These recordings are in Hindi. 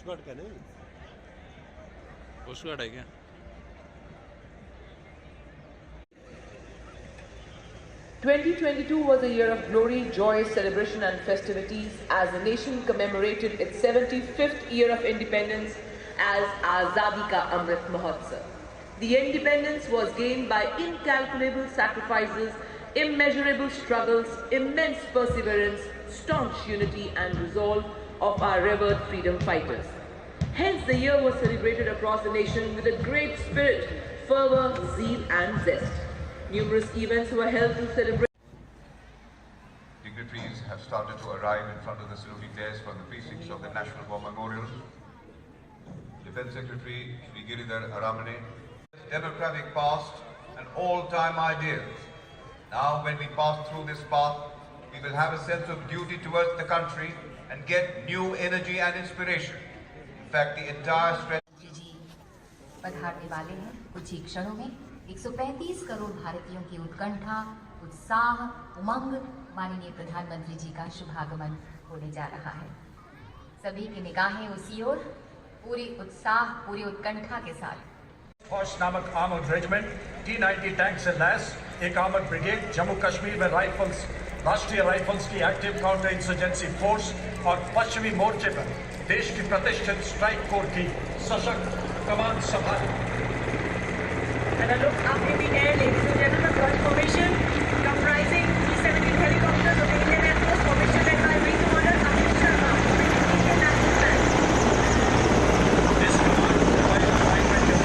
कोस्ट गार्ड का नहीं, कोस्ट गार्ड है क्या? "2022 was a year of glory, joy, celebration and festivities as the nation commemorated its 75th year of independence as Azadi Ka Amrit Mahotsav. The independence was gained by incalculable sacrifices, immeasurable struggles, immense perseverance, staunch unity and resolve of our revered freedom fighters. Hence, the year was celebrated across the nation with a great spirit, fervor, zeal and zest. Numerous events were held to celebrate. Dignitaries have started to arrive in front of the saluting desk from the precincts of the National War Memorial. Defense Secretary Shri Giridhar Aramane, democratic past and all-time ideals. Now when we pass through this path, we will have a sense of duty towards the country and get new energy and inspiration. In fact, the entire stretch पधारने वाले हैं कुछ ही क्षणों में। 135 करोड़ भारतीयों की उत्कंठा, उत्साह, उमंग माननीय प्रधानमंत्री जी का शुभागमन होने जा रहा है। सभी की निगाहें उसी ओर पूरी उत्साह, पूरी उत्कंठा के साथ। फौज नामक आर्मर्ड रेजिमेंट, T-90 टैंक से लैस एक आर्मर्ड ब्रिगेड जम्मू कश्मीर में राइफल्स, राष्ट्रीय राइफल्स की एक्टिव काउंटर इंसर्जेंसी फोर्स और पश्चिमी मोर्चे पर देश की प्रतिष्ठित स्ट्राइक कोर की सशक्त कमान संभाली। And a look up in the air, ladies and gentlemen, Gulf formation comprising C-17 helicopters of the Indian Air Force, formation led by Wing Commander Atul Sharma, Indian National Flag. This command provides assignment to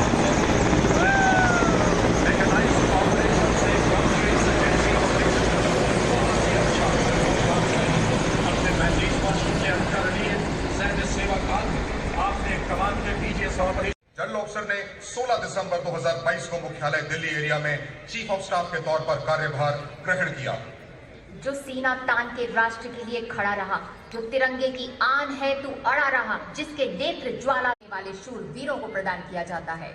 mechanized operation safe counter insurgency अपने मैंडेट मास्टर के अनुकरणीय सैन्य सेवा काल में आपने कमान के BGS ऑपरेशन जनरल ऑफिसर ने 16 दिसंबर 2022 को मुख्यालय दिल्ली एरिया में चीफ ऑफ स्टाफ के तौर पर कार्यभार ग्रहण किया। जो सीना तान के राष्ट्र के लिए खड़ा रहा, जो तिरंगे की आन है तू अड़ा रहा, जिसके नेत्र ज्वाला वाले शूर वीरों को प्रदान किया जाता है।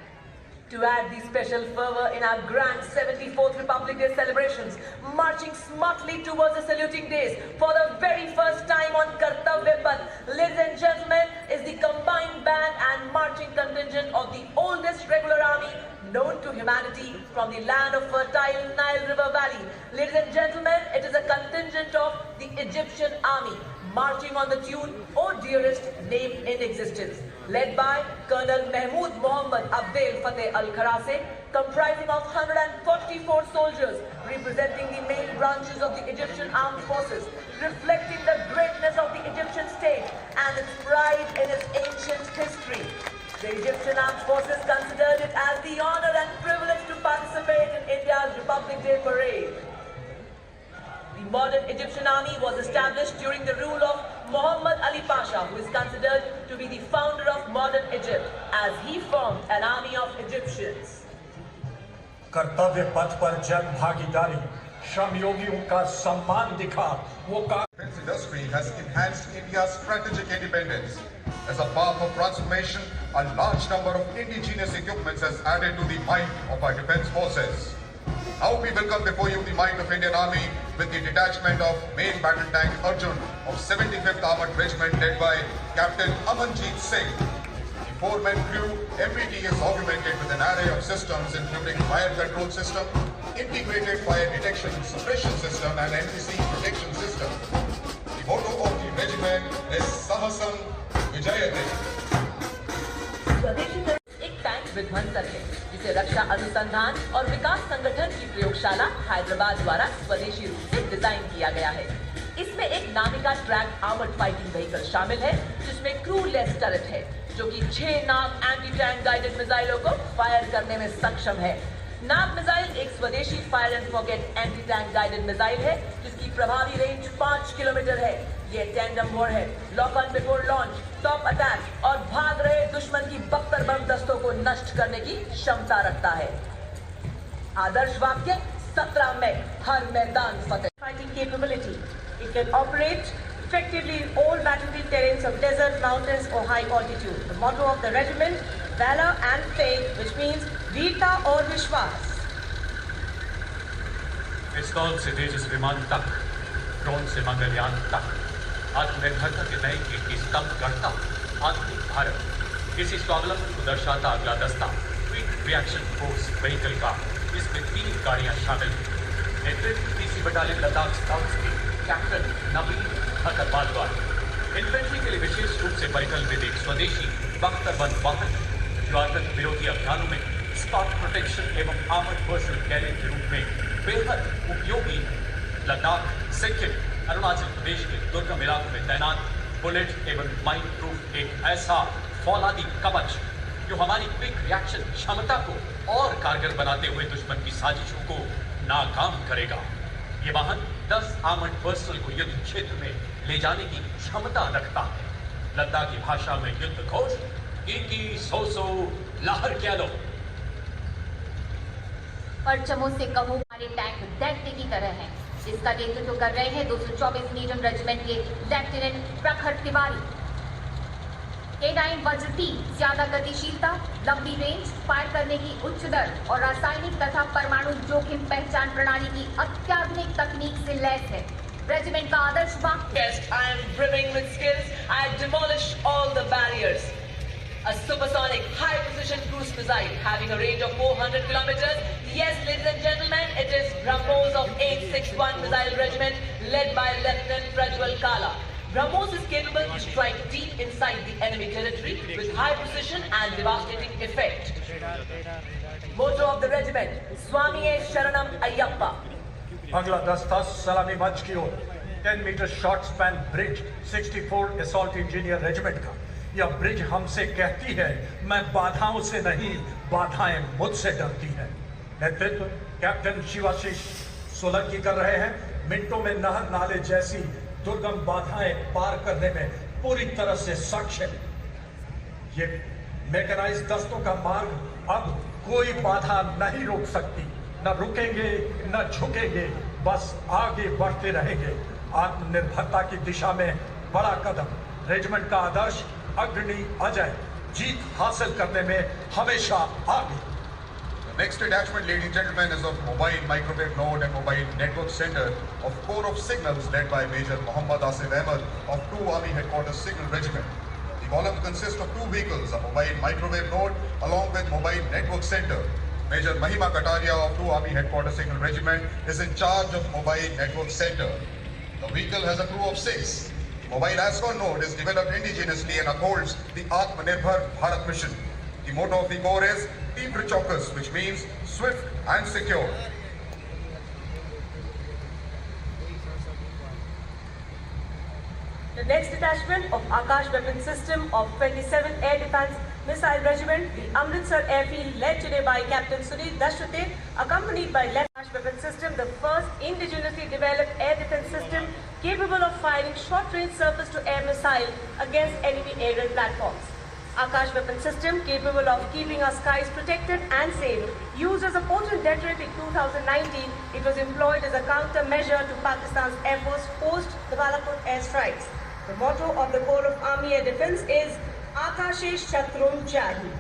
To add the special fervor in our grand 74th Republic Day celebrations, marching smartly towards the saluting days for the very first time on Kartavya Path, ladies and gentlemen, is the combined band and marching contingent of the oldest regular army known to humanity from the land of fertile Nile River Valley. Ladies and gentlemen, it is a contingent of the Egyptian army, marching on the tune "O Dearest Name in Existence", led by Colonel Mahmood Mohammad Abdel Fateh Al-Kharase, comprising of 144 soldiers representing the main branches of the Egyptian armed forces, reflecting the greatness of the Egyptian state and its pride in its ancient history. The Egyptian armed forces considered it as the honor and privilege to participate in India's Republic Day parade. The modern Egyptian army was established during the rule of Muhammad Ali Pasha, who is considered to be the founder of modern Egypt, as he formed an army of Egyptians. कर्तव्य पथ पर जन भागीदारी, श्रमयोगियों का सम्मान दिखा, वो Defense industry has enhanced India's strategic independence. As a path of transformation, a large number of indigenous equipments has added to the might of our defense forces. Now we welcome before you the might of Indian Army with the detachment of main battle tank Arjun of 75th Armored Regiment led by Captain Amanjeet Singh. The four-man crew MBT is augmented with an array of systems including fire control system, integrated fire detection suppression system and NPC protection system. The motto of the regiment is Sahasam Vijayate. स्वदेशी एक टैंक विध्वंसक है जिसे रक्षा अनुसंधान और विकास संगठन की प्रयोगशाला हैदराबाद द्वारा स्वदेशी रूप से डिजाइन किया गया है। इसमें एक नामिका ट्रैक आर्मर्ड फाइटिंग व्हीकल शामिल है जिसमें क्रू लेस टर्रेट है जो कि 6 नाग एंटी टैंक गाइडेड मिसाइलों को फायर करने में सक्षम है। नाग मिसाइल एक स्वदेशी fire and forget anti tank guided missile है जिसकी प्रभावी रेंज 5 किलोमीटर है। ये tandem warhead, lock on before launch, top attack और भाग रहे दुश्मन की बख्तर बम दस्तों को नष्ट करने की क्षमता रखता है। आदर्श वाक्य 17 मई हर मैदान फतेह। Fighting capability. It can operate effectively in all battlefield terrains of desert, mountains or high altitude. The motto of the regiment, valor and faith, which means Veerta or Vishwas. पिस्तौल से तेजस विमान तक, ड्रोन से मंगलयान तक, आत्मनिर्भरता के नए कीर्ति स्तंभ गढ़ता आधुनिक भारत। इसी स्वावलंबन को दर्शाता अगला दस्ता क्विक रिएक्शन फोर्स व्हीकल का, इसमें 3 गाड़ियां शामिल हैं। नेतृत्व 30 बटालियन लद्दाख स्काउट्स के कैप्टन नवीन खतरवाल द्वारा। इन्फेंट्री के लिए विशेष रूप से परिकल्पित एक स्वदेशी बख्तरबंद वाहन जो आतंक विरोधी अभियानों में स्पॉट प्रोटेक्शन एवं आर्मर्ड पर्सनल कैरियर के रूप में बेहद उपयोगी है। लद्दाख, सिक्किम, अरुणाचल प्रदेश के दुर्गम इलाकों में तैनात बुलेट एवं माइन प्रूफ एक ऐसा फौलादी कवच जो हमारी क्विक रिएक्शन क्षमता को और कारगर बनाते हुए दुश्मन की साजिशों को नाकाम करेगा। ये वाहन 10 आर्मर्ड पर्सनल को युद्ध क्षेत्र में ले जाने की क्षमता रखता है। लद्दाखी भाषा में युद्ध घोष की सो लहर क्या लो। परचमों से कहो हमारे टैंक दैत्य की तरह हैं। इसका नेतृत्व कर रहे हैं 224 मीडियम रेजिमेंट के लेफ्टिनेंट प्रखर तिवारी। K9 वज्र 3 ज्यादा गतिशीलता, लंबी रेंज, फायर करने की उच्च दर और रासायनिक तथा परमाणु जोखिम पहचान प्रणाली की अत्याधुनिक तकनीक से लैस है। रेजिमेंट का आदर्श वाक्य, Yes, I am brimming with skills. I demolish all the barriers. A supersonic high-precision cruise missile having a range of 400 kilometers. Yes, ladies and gentlemen, it is BrahMos of 861 Missile Regiment led by Lieutenant Prajwal Kala. BrahMos is capable to strike deep inside the enemy territory with high precision and devastating effect. Motto of the regiment, Swamiye Sharanam Ayyappa. अगला दस्ता सलामी मंच की ओर 10 metre short span bridge 64 assault engineer regiment का। यह ब्रिज हमसे कहती है, मैं बाधाओं से नहीं, बाधाएं मुझसे डरती हैं। नेतृत्व कैप्टन शिवाशीष सोलंकी कर रहे हैं। मिनटों में नहर नाले जैसी दुर्गम बाधाएं पार करने में पूरी तरह से सक्षम। ये मैकेनाइज्ड दस्तों का मार्ग अब कोई बाधा नहीं रोक सकती। न रुकेंगे न झुकेंगे, बस आगे बढ़ते रहेंगे। आत्मनिर्भरता की दिशा में बड़ा कदम। रेजिमेंट का आदर्श अग्रणी अजय, जीत हासिल करने में हमेशा आगे। The next detachment, ladies and gentlemen, is of Mobile Microwave Node and Mobile Network Center of Corps of Signals led by Major Mohammad Asif Ahmed of 2 Army Headquarters Signal Regiment. The column consists of 2 vehicles, a Mobile Microwave Node along with Mobile Network Center. Major Mahima Kataria of 2 Army Headquarters Signal Regiment is in charge of Mobile Network Center. The vehicle has a crew of 6. The Mobile ASCON node is developed indigenously and upholds the Atmanirbhar Bharat mission. The motto of the corps is Tivra Chaukas, which means swift and secure. The next detachment of Akash Weapon System of 27th Air Defence Missile Regiment, the Amritsar Airfield, led today by Captain Sunil Dashwate, accompanied by Akash Weapon System, the first indigenously developed air defence system capable of firing short-range surface-to-air missile against enemy aerial platforms. Akash Weapon System, capable of keeping our skies protected and safe, used as a potent deterrent in 2019, it was employed as a countermeasure to Pakistan's Air Force post the Balakot airstrikes. The motto of the Corps of Army Air Defence is Akashe Shatrun Chahi.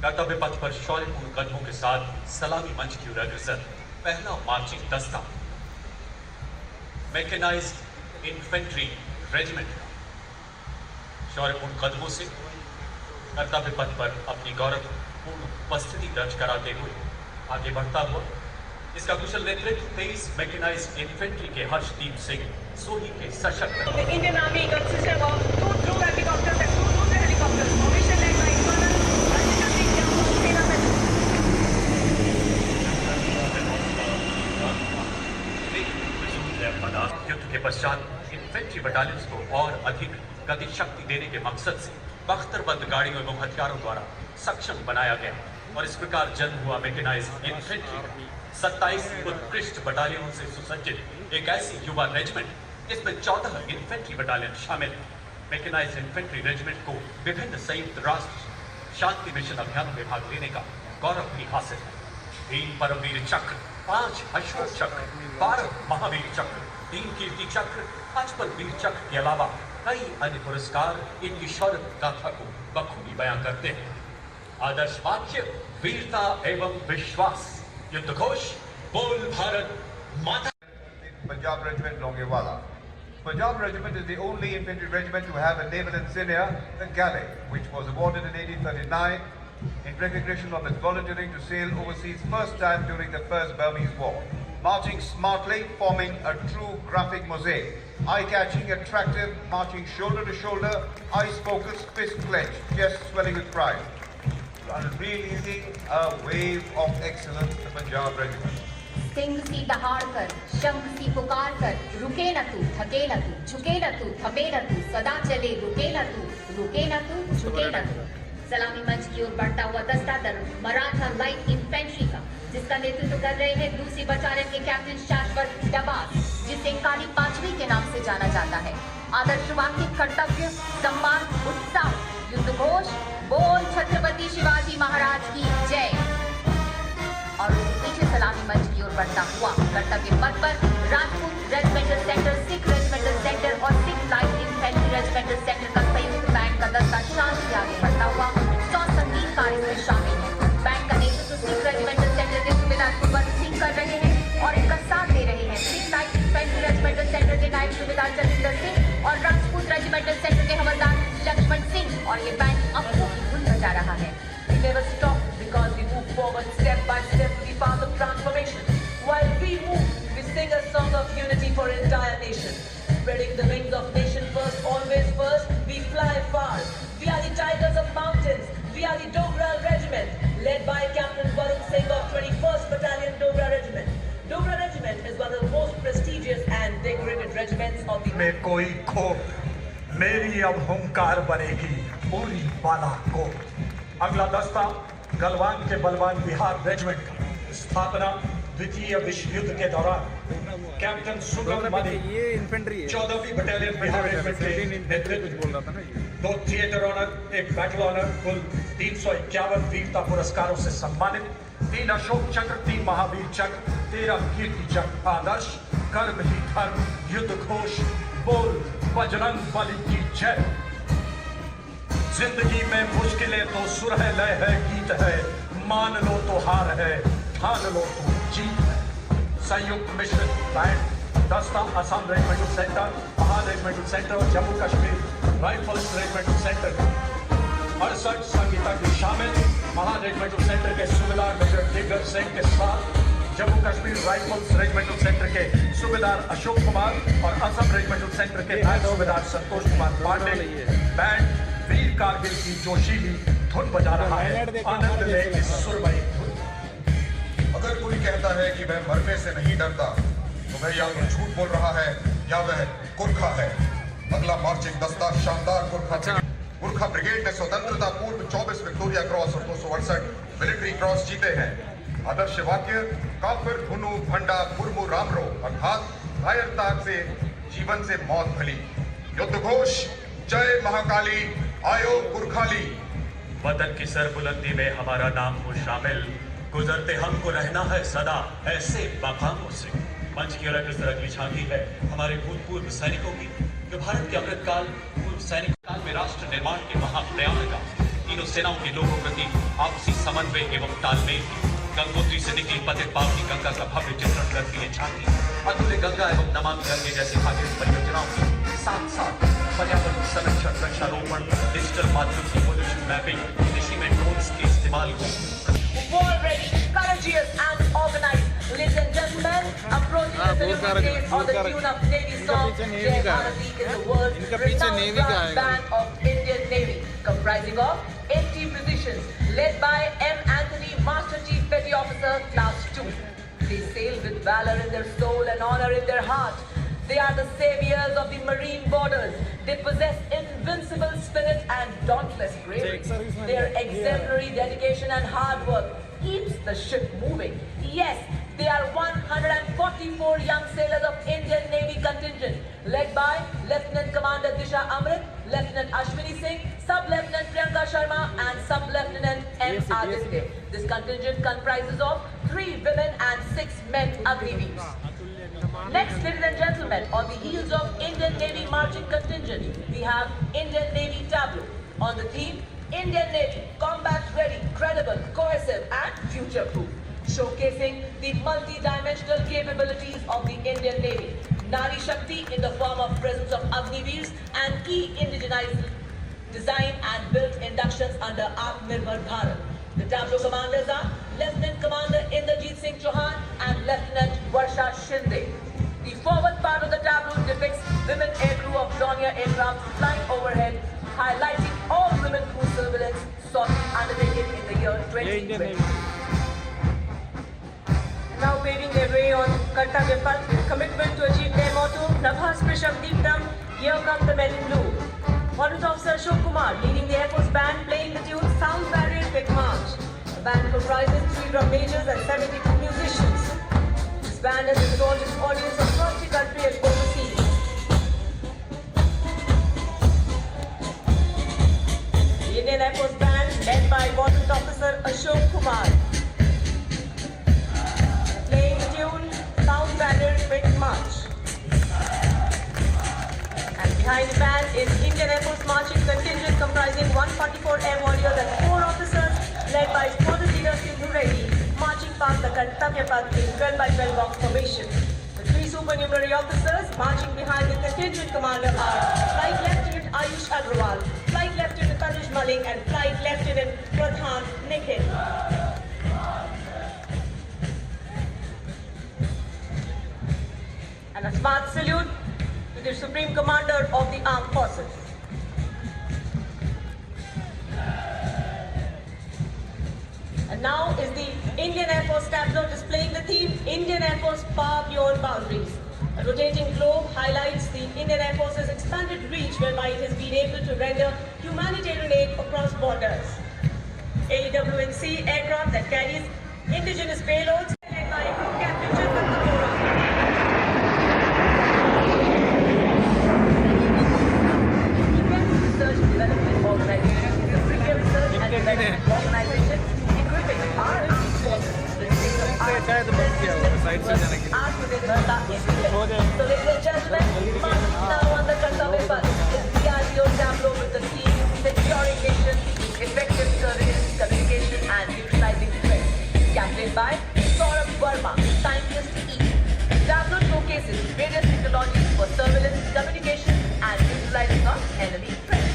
कर्तव्य पथ पर शौर्यपूर्ण कदमों के साथ सलामी मंच की ओर अग्रसर पहला मार्चिंग दस्ता मैकेनाइज्ड इन्फेंट्री रेजिमेंट शौर्यपूर्ण कदमों से कर्तव्य पथ पर अपनी गौरवपूर्ण उपस्थिति दर्ज कराते हुए आगे बढ़ता हुआ इसका कुशल नेतृत्व 23 मैकेनाइज्ड इन्फेंट्री के हर्षदीप सिंह सोही के सशक्त The Indian Army consisted of 2 troop helicopters and 2 cruiser helicopters, formation led by Colonel Arjun Singh Jammu, Sena Medal. युद्ध के पश्चात इन्फेंट्री बटालियंस को और अधिक गति शक्ति देने के मकसद से बख्तरबंद गाड़ियों एवं हथियारों द्वारा सक्षम बनाया गया और इस प्रकार जन्म हुआ मैकेनाइज्ड इन्फेंट्री 27 उत्कृष्ट बटालियनों से सुसज्जित एक ऐसी युवा रेजिमेंट जिसमें 14 इन्फेंट्री बटालियन शामिल है। मैकेनाइज्ड इन्फेंट्री रेजिमेंट को विभिन्न संयुक्त राष्ट्र शांति मिशन अभियानों में भाग लेने का गौरव भी हासिल है। 3 परमवीर चक्र, 5 अशोक चक्र, 12 महावीर चक्र, 3 कीर्ति चक्र, 55 वीर चक्र के अलावा कई अन्य पुरस्कार इनकी शौर्य गाथा को बखूबी बयां करते हैं। आदर्श वाक्य वीरता एवं विश्वास, युद्ध घोष बोल भारत माता Punjab Regiment Longewala. Punjab Regiment is the only infantry regiment to have a naval insignia, the Galley, which was awarded in 1839 in recognition of its volunteering to sail overseas first time during the First Burmese War. Marching smartly, forming a true graphic mosaic. Eye-catching, attractive, marching shoulder to shoulder, eyes focused, fist clenched, chest swelling with pride. Unleashing a wave of excellence, the Punjab Regiment. Singh सी दहाड़ कर, शंख सी पुकार कर, रुके न तू, थके न तू, झुके न तू, थमे न तू, सदा चले, रुके न तू, झुके न तू। सलामी मंच की ओर बढ़ता हुआ दस्ता दर मराठा लाइट इन्फेंट्री का, जिसका नेतृत्व कर रहे हैं दूसरी बटालियन के कैप्टन शाश्वत डबास, जिसे काली पांचवी के नाम से जाना जाता है। आदर्श वाक्य, कर्तव्य, सम्मान, उत्साह, युद्ध घोष, बोल छत्रपति शिवाजी महाराज की जय। और उसके पीछे सलामी मंच की ओर बढ़ता हुआ कर्तव्य पथ पर Rajput regimental centre, Sikh regimental centre और Sikh light infantry regimental centre का संयुक्त बैंड का दस्ता शान से आगे बढ़ता हुआ 100 संगीतकार इसमें शामिल हैं। बैंड का नेतृत्व सिख रेजिमेंटल सेंटर के सूबेदार कुंवर सिंह कर रहे हैं और इनका साथ दे रहे हैं Sikh light infantry regimental centre के नायब सूबेदार जतिंदर सिंह और राजपूत रेजिमेंटल सेंटर के हवलदार लक्ष्मण सिंह। और ये बैंड अफवों की धुन बजा रहा है। We never stop because we move forward step by step to the path of transformation. While we move, we sing a song of unity for entire nation. Spreading the wings of nation first, always first, we fly far. We are the tigers of mountains. We are the Dogra Regiment, led by Captain Varun Singh of 21st Battalion Dogra Regiment. Dogra Regiment is one of the most prestigious and decorated regiments of the... में कोई खोट, मेरी अब हुंकार बनेगी पूरी बालाकोट। अगला दस्ता गलवान के बलवान बिहार रेजिमेंट का, स्थापना द्वितीय विश्व युद्ध के दौरान कैप्टन सुगम मनी 14वीं बटालियन बिहार रेजिमेंट के नेतृत्व, 2 थिएटर ऑनर, 1 बैटल ऑनर, कुल 351 वीरता पुरस्कारों से सम्मानित, 3 अशोक चक्र, 3 महावीर चक्र, 13 कीर्ति चक्र। आदर्श, कर्म ही धर्म, युद्ध घोष, बोल बजरंग बली की जय। जिंदगी में मुश्किलें तो सुर है, लय है, गीत है, मान लो तो हार है, ठान लो तो जीत है। संयुक्त मिश्रित बैंड दस्ता असम रेजिमेंटल सेंटर, पहाड़ रेजिमेंटल सेंटर और Jammu Kashmir rifles regimental centre के 68 संगीतज्ञ शामिल। पहाड़ रेजिमेंटल सेंटर के सूबेदार मेजर दिग्गज सिंह के साथ Jammu Kashmir rifles regimental centre के सूबेदार अशोक कुमार और असम रेजिमेंटल सेंटर के नायब सूबेदार संतोष कुमार पांडे। बैंड वीर कारगिल की जोशीली धुन बजा रहा है। आनंद ले इस सुरमई धुन। अगर कोई कहता है कि वह मरने से नहीं डरता, तो वह या तो झूठ बोल रहा है या वह गुरखा है। अगला मार्चिंग दस्ता शानदार गुरखा ब्रिगेड ने स्वतंत्रता पूर्व 24 विक्टोरिया क्रॉस और 268 मिलिट्री क्रॉस जीते हैं। आदर्श वाक्य, काफिर धुनु भंडा मुर्मू रामरो, अर्थात कायरता से जीवन से मौत भली। युद्ध घोष, जय महाकाली, आयो गुरखाली। वतन की सरबुलंदी में हमारा नाम हो शामिल, गुजरते हमको रहना है सदा ऐसे मकामों से। मंच की अलग इस अगली झांकी है हमारे भूतपूर्व सैनिकों की, जो भारत के अमृतकाल पूर्व सैनिक काल में राष्ट्र निर्माण के महाप्रयाण का तीनों सेनाओं के लोगों प्रति आपसी समन्वय एवं तालमेल की गंगोत्री से निकली पतित पावनी गंगा का भव्य चित्रण करती है झांकी। अतुल्य गंगा एवं नमामि गंगे जैसे भागीरथ परियोजनाओं के साथ साथ पर्यावरण संरक्षण, वृक्षारोपण, डिजिटल माध्यम की पोल्यूशन मैपिंग, कृषि में ड्रोन्स के इस्तेमाल को War ready, courageous and organized. Ladies and gentlemen, approaching the Philippine stage on the tune of Navy song, Jai Bharati is the world renowned brass band of Indian Navy, comprising of 80 musicians, led by M. Anthony, Master Chief Petty Officer, Class 2. They sail with valor in their soul and honor in their heart. They are the saviors of the marine borders. They possess invincible spirit and dauntless bravery. Their exemplary dedication and hard work keeps the ship moving. Yes, they are 144 young sailors of Indian Navy contingent, led by Lieutenant Commander Disha Amrit, Lieutenant Ashwini Singh, Sub-Lieutenant Priyanka Sharma and Sub-Lieutenant M. Aditya. This contingent comprises of 3 women and 6 men Agniveers. Next, ladies and gentlemen, on the heels of Indian Navy marching contingent, we have Indian Navy tableau. On the theme, Indian Navy, combat ready, credible, cohesive and future-proof. showcasing the multi-dimensional capabilities of the Indian Navy. Nari Shakti in the form of presence of Agniveers and key indigenized design and built inductions under Atmanirbhar Bharat. The tableau commanders are Lieutenant Commander Inderjeet Singh Chauhan and Lieutenant Varsha Shinde. The forward part of the tableau depicts women aircrew of Dornier aircraft flying overhead, highlighting all women crew surveillance sought undertaken in the year 2020. Now paving their way on Kartavya Path with commitment to achieve their motto, Nabha Sprisham Deeptam, here come the men in blue. Warrant Officer Ashok Kumar leading the Air Force Band playing the tune Sound Barrier Quick March. The band comprises 3 drum majors and 72 musicians. This band has installed its audience across the country and overseas. The Indian Air Force Band led by Warrant Officer Ashok Kumar, playing the tune Sound Barrier Quick March. And behind the band is Indian Air Force marching contingent comprising 144 air warriors and 4 officers led by squadron leader Sindhu Reddy, marching past the Kartavya Path in 12 by 12 box formation. The 3 supernumerary officers marching behind the contingent commander are Flight Lieutenant Ayush Agrawal, Flight Lieutenant Tanuj Malik and Flight Lieutenant Pradhan Nikhil. And a smart salute to the Supreme Commander of the Armed Forces. And now is the Indian Air Force tableau displaying the theme Indian Air Force Power Beyond Boundaries. A rotating globe highlights the Indian Air Force's expanded reach whereby it has been able to render humanitarian aid across borders. AEWNC aircraft that carries indigenous payloads led by Group Captain Chandran Kapura. Research and Development Organization is a premier research and development organization equipping our forces with state of art So ladies and gentlemen, marching now on the Kartavya Path is DRDO tableau with the theme Securing Nation, Effective Surveillance, Communication and Neutralizing Threats. Captained by Saurabh Verma, Scientist E. The tableau showcases various technologies for surveillance, communication and neutralizing of enemy threats.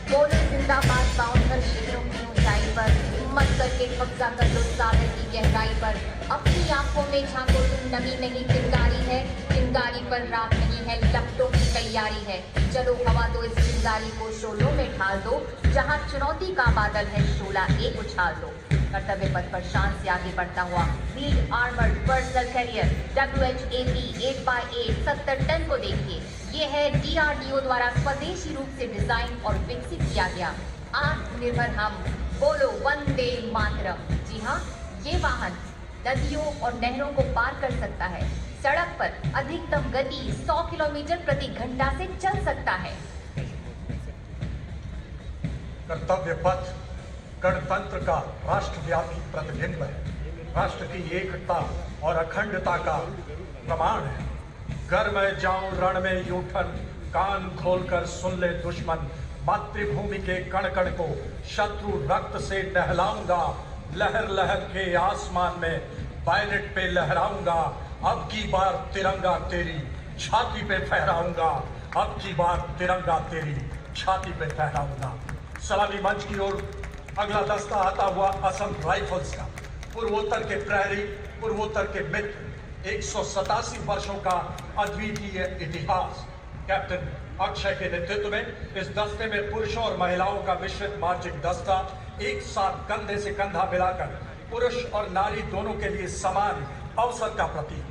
बोलो जिंदाबाद बाउंडर शेरों की ऊंचाई पर, हिम्मत करके कब्जा कर लो सागर की गहराई पर। अपनी आंखों में झांको तुम, नमी नहीं चिंगारी है, चिंगारी पर राख नहीं है, लपटों की तैयारी है। चलो हवा दो इस चिंगारी को शोलों में ढाल दो, जहां चुनौती का बादल है शोला एक उछाल दो। कर्तव्य पथ पर शान से आगे बढ़ता हुआ wheeled armoured personnel carrier WHAP 8x8 70 ton को देखिए। ये है DRDO द्वारा स्वदेशी रूप से डिजाइन और विकसित किया गया आत्मनिर्भर हम बोलो वंदे मातरम। जी हाँ, ये वाहन नदियों और नहरों को पार कर सकता है, सड़क पर अधिकतम गति 100 किलोमीटर प्रति घंटा से चल सकता है। कर्तव्य पथ गणतंत्र का राष्ट्रव्यापी प्रतिबिंब है, राष्ट्र की एकता और अखंडता का प्रमाण है। घर में जाऊं रण में यूठन, कान खोलकर सुन ले दुश्मन, मातृभूमि के कण कण को शत्रु रक्त से नहलाऊंगा, लहर लहर के आसमान में बैलेट पे लहराऊंगा, अब की बार तिरंगा तेरी छाती पे फहराऊंगा, अब की बार तिरंगा तेरी छाती पे फहराऊंगा। सलामी मंच की ओर अगला दस्ता आता हुआ असम राइफल्स का, पूर्वोत्तर के प्रहरी, पूर्वोत्तर के मित्र, 187 वर्षों का अद्वितीय इतिहास। कैप्टन अक्षय के नेतृत्व में इस दस्ते में पुरुषों और महिलाओं का मिश्रित मार्चिंग दस्ता एक साथ कंधे से कंधा मिलाकर पुरुष और नारी दोनों के लिए समान अवसर का प्रतीक।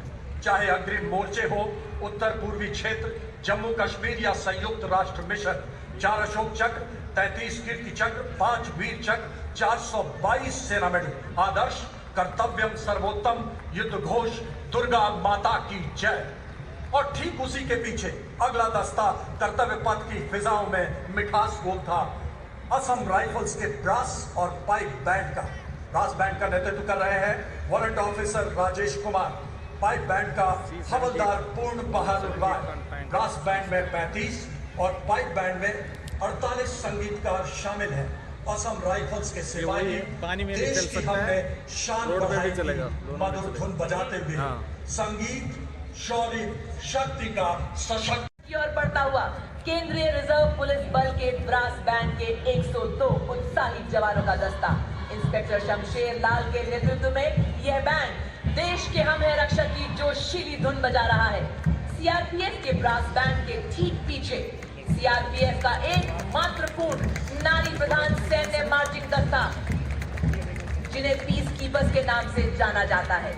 चाहे अग्रिम मोर्चे हो, उत्तर पूर्वी क्षेत्र, जम्मू कश्मीर या संयुक्त राष्ट्र मिशन, 4 अशोक चक्र, 33 कीर्ति चक्र, 5 वीर चक्र, 422 सेना मेडल, आदर्श कर्तव्यम सर्वोत्तम, युद्ध घोष, दुर्गा माता की जय। और ठीक उसी के पीछे अगला दस्ता कर्तव्य पथ की फिजाओं में मिठास घोलता असम राइफल्स के ब्रास और पाइप बैंड का। ब्रास बैंड का नेतृत्व कर रहे हैं warrant officer Rajesh Kumar, pipe band का हवलदार पूर्ण बहादुर राय। ब्रास बैंड में 35 और पाइप बैंड में 48 संगीतकार शामिल हैं। असम राइफल्स के सिपाही पानी में नहीं देश चल की सकता हमने है, शान रोड पे भी बढ़ाई चलेगा, थी। दोनों में मधुर चलेगा। धुन बजाते हुए हाँ। संगीत शौर्य शक्ति का सशक्त की ओर बढ़ता हुआ केंद्रीय रिजर्व पुलिस बल के ब्रास बैंड के 102 उत्साही जवानों का दस्ता इंस्पेक्टर शमशेर लाल के नेतृत्व में यह बैंड देश के हम है रक्षक की जोशीली धुन बजा रहा है। सीआरपीएफ के ब्रास बैंड के ठीक पीछे सीआरपीएफ का एकमात्र पूर्ण नारी प्रधान सैन्य मार्चिंग दस्ता जिन्हें पीस कीपर्स के नाम से जाना जाता है।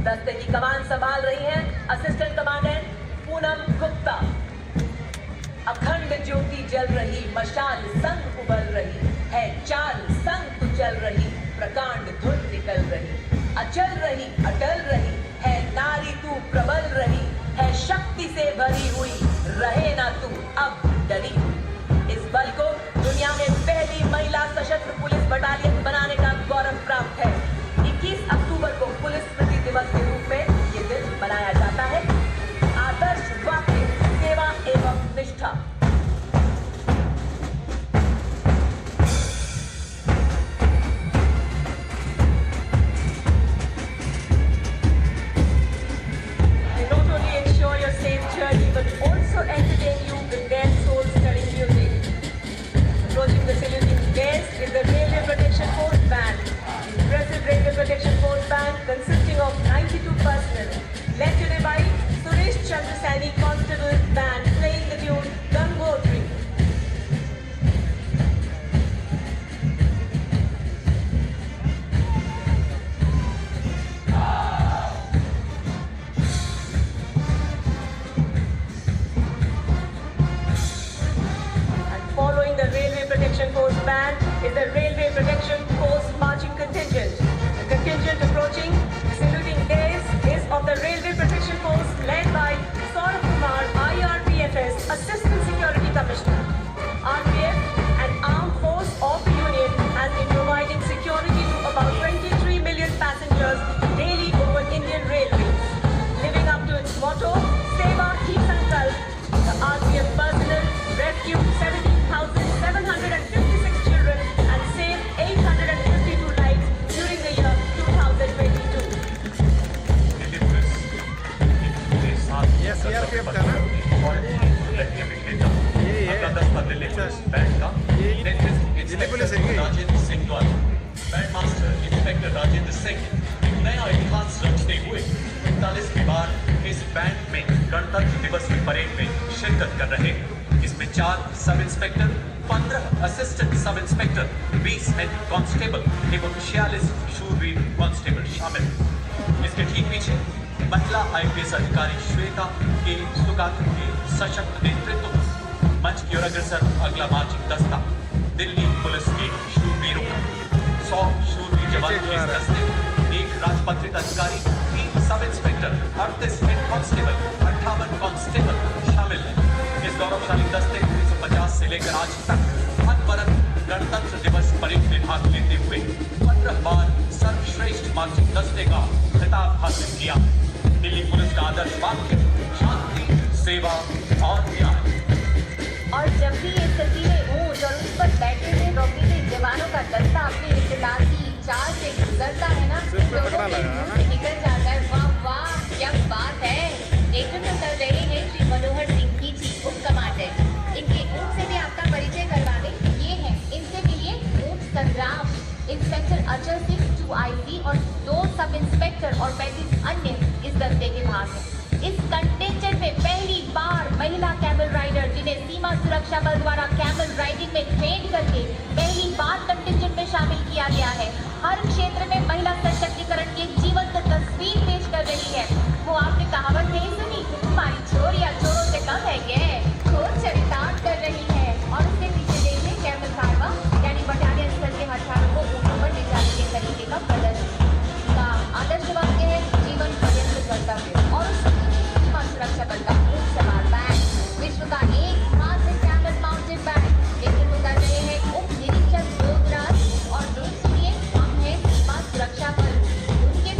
दस्ते की कमान संभाल रही हैं असिस्टेंट कमांडेंट पूनम गुप्ता। अखंड ज्योति जल रही, मशाल संग उबल रही है, चाल संग कुचल रही, प्रकांड धुन निकल रही, अचल रही, अटल रही है नारी तू प्रबल रही है, शक्ति से भरी हुई रहे ना तू अब डरी। इस बल को दुनिया में पहली महिला सशस्त्र पुलिस बटालियन बनाने का गौरव प्राप्त है। 21 अक्टूबर को पुलिस स्मृति दिवस के रूप में ये दिन मनाया जाता है। आदर्श वाक्य सेवा एवं निष्ठा। They not only ensure your safe journey but also entertain you with their soul-stirring music. Approaching the saluting guest is the Railway Protection Force Band. The impressive Railway Protection Force Band consisting of 92 personnel, led today by Suresh Chandra Saini Constable Band playing the tune Gangotri. And following the Railway Protection Force Band is the Railway Protection Force Marching Contingent. The contingent approaching the saluting days is of the Railway Protection Force led by Saurabh Kumar, IRPFS, Assistant Security Commissioner. RPF, an armed force of the Union, has been providing security to about 23 million passengers daily over Indian railways. Living up to its motto, Seva Hi Sankalp, the RPF personnel rescued 17,756 children and saved 852 lives during the year 2022. ये सीआरपीएफ का ना ये दिल्ली पुलिस है क्या? राजेंद्र सिंह द्वारा band master inspector Rajendra Singh एक नया इतिहास रचते हुए 41 के बाद इस बैंड में गणतंत्र दिवस की परेड में शिरकत कर रहे हैं। इसमें 4 sub inspector, 15 assistant sub inspector, 20 head constable एवं 46 शूरवीर कांस्टेबल शामिल। इसके ठीक पीछे महिला आईपीएस अधिकारी श्वेता के सुगात्र के सशक्त नेतृत्व में मंच की ओर अग्रसर अगला मार्चिंग दस्ता दिल्ली पुलिस के शूरवीरों का 100 शूरवीर जवानों के इस दस्ते में एक राजपत्रित अधिकारी, 3 sub inspector, 38 head constable, 58 constable शामिल हैं। इस गौरवशाली दस्ते 1950 से लेकर आज तक अनवरत गणतंत्र दिवस परेड में भाग लेते हुए 15 बार सर्वश्रेष्ठ मार्चिंग दस्ते का खिताब हासिल किया। दिल्ली पुलिस का आदर्श वाक्य शांति, सेवा और न्याय। और जब भी ये सजीले ऊंट और उस पर बैठे हुए रोकीले जवानों का दस्ता अपनी इख्तिलासी चाल से गुजरता है ना, सिर पे लोगों पकड़ा के लगा मुंह ना? से निकल जाता है वाह वाह क्या बात है। नेतृत्व कर रहे हैं श्री मनोहर सिंह की चीफ उप कमांडर। इनके ऊंट से भी आपका परिचय करवा दें। ये है इनसे मिलिए ऊंट संग्राम। इंस्पेक्टर अचल सिंह 2IC और 2 सब इंस्पेक्टर और 35 अन्य इस दस्ते के भाग हैं। इस कंटिंजेंट में पहली बार महिला कैमल राइडर जिन्हें सीमा सुरक्षा बल द्वारा कैमल राइडिंग में ट्रेन करके पहली बार कंटिंजेंट में शामिल किया गया है। हर क्षेत्र में महिला सशक्तिकरण की एक जीवंत तस्वीर पेश कर रही है। वो आपने कहावत नहीं सुनी, हमारी छोरियां चोरों से कम है क्या, खोज चरितार्थ कर रही है। और उसके पीछे देखिए कैमल कारवा यानी बटालियन स्तर के हथियारों को ऊपर पर ले जाने के तरीके का प्रदर्शन का आदर्श वाक्य है जीवन पर्यंत कर्तव्य। और सीमा सुरक्षा बल का ऊंट सवार बैंड विश्व का एकमात्र कैमल माउंटेड बैंड नेतृत्व कर रहे हैं उप निरीक्षक योगराज। और देश के लिए हम हैं सीमा सुरक्षा बल। उनके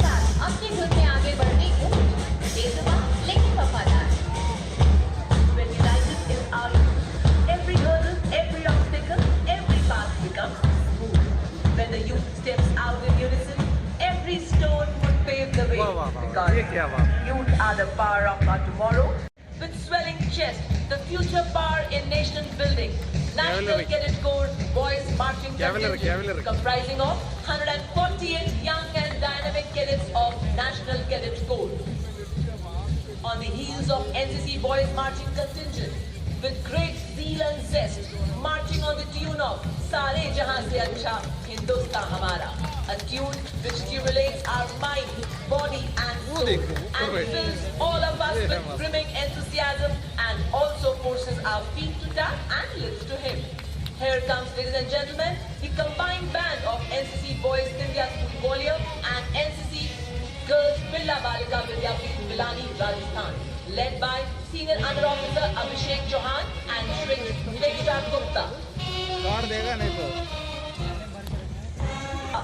steps out in unison, every stone would pave the way. वाह, वाह, वाह। Because ये क्या बात? youth are the power of our tomorrow. With swelling chest, the future power in nation building. National Cavalry. Cadet Corps Boys Marching Cavalry, Contingent, cavalry. comprising of 148 young and dynamic cadets of National Cadet Corps. On the heels of NCC Boys Marching Contingent, with great zeal and zest, marching on the tune of Sare Jahan Se Acha Hindustan Hamara, a tune which stimulates our mind, body and soul, and fills all of us with brimming enthusiasm and also forces our feet to tap and lips to hymn. Here comes, ladies and gentlemen, the combined band of NCC Boys India School Gwalior and NCC Girls Birla Balika Vidyapeeth Pilani, Rajasthan, led by Senior Under Officer Abhishek Chauhan and Shri Nikita Gupta. काट देगा नहीं तो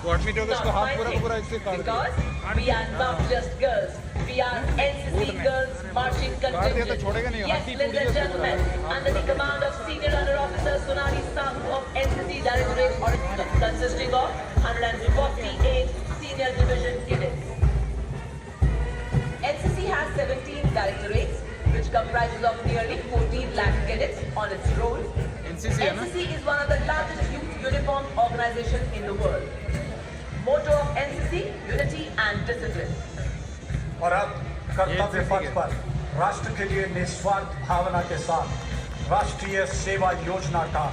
What me told us to half पूरा इससे काट देगा। Because we are not just girls, we are NCC Girls Marching काट दिया तो Contingent. छोड़ेगा नहीं, Yes, हाथी ladies टूट and गया gentlemen, under the command of Senior Under Officer Sonali Sahu of NCC Directorate Original, consisting of 148 Senior Division cadets. NCC has 17 directorates, which comprises of nearly 14 lakh cadets on its roll. NCC है ना? NCC is one of the largest youth uniformed organizations in the world. Motto of NCC, unity and discipline. और अब कर्तव्य पथ पर राष्ट्र के लिए निस्वार्थ भावना के साथ राष्ट्रीय सेवा योजना का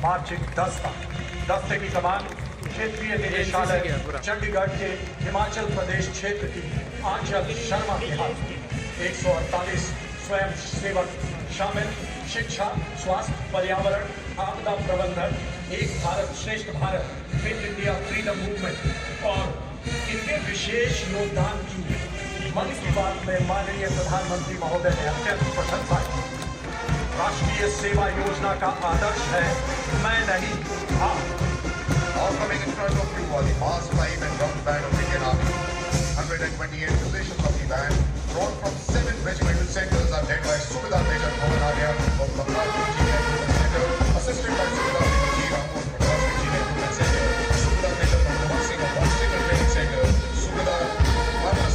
मार्चिंग दस्ते की कमान क्षेत्रीय निदेशालय चंडीगढ़ के हिमाचल प्रदेश क्षेत्र की आंचल शर्मा के हाथ 148 स्वयं सेवक शामिल शिक्षा, स्वास्थ्य, पर्यावरण, आपदा प्रबंधन, एक भारत श्रेष्ठ Bharat, fit India freedom movement और इनके विशेष योगदान की मन की बात में माननीय प्रधानमंत्री महोदय ने अत्यंत प्रशंसा की। राष्ट्रीय सेवा योजना का आदर्श है मैं नहीं आप। Now coming in front of you are the mass time and drum band of Indian Army. 128 musicians of the band, drawn from 7 regimental centers, are led by Subedar Major Pawan Arya of Maharashtra Engineer Movement Center, assisted by Subedar Major G. Ramon from Maharashtra Engineer Movement Center, Subedar Major Manmohan Singh of One Training Center, Subedar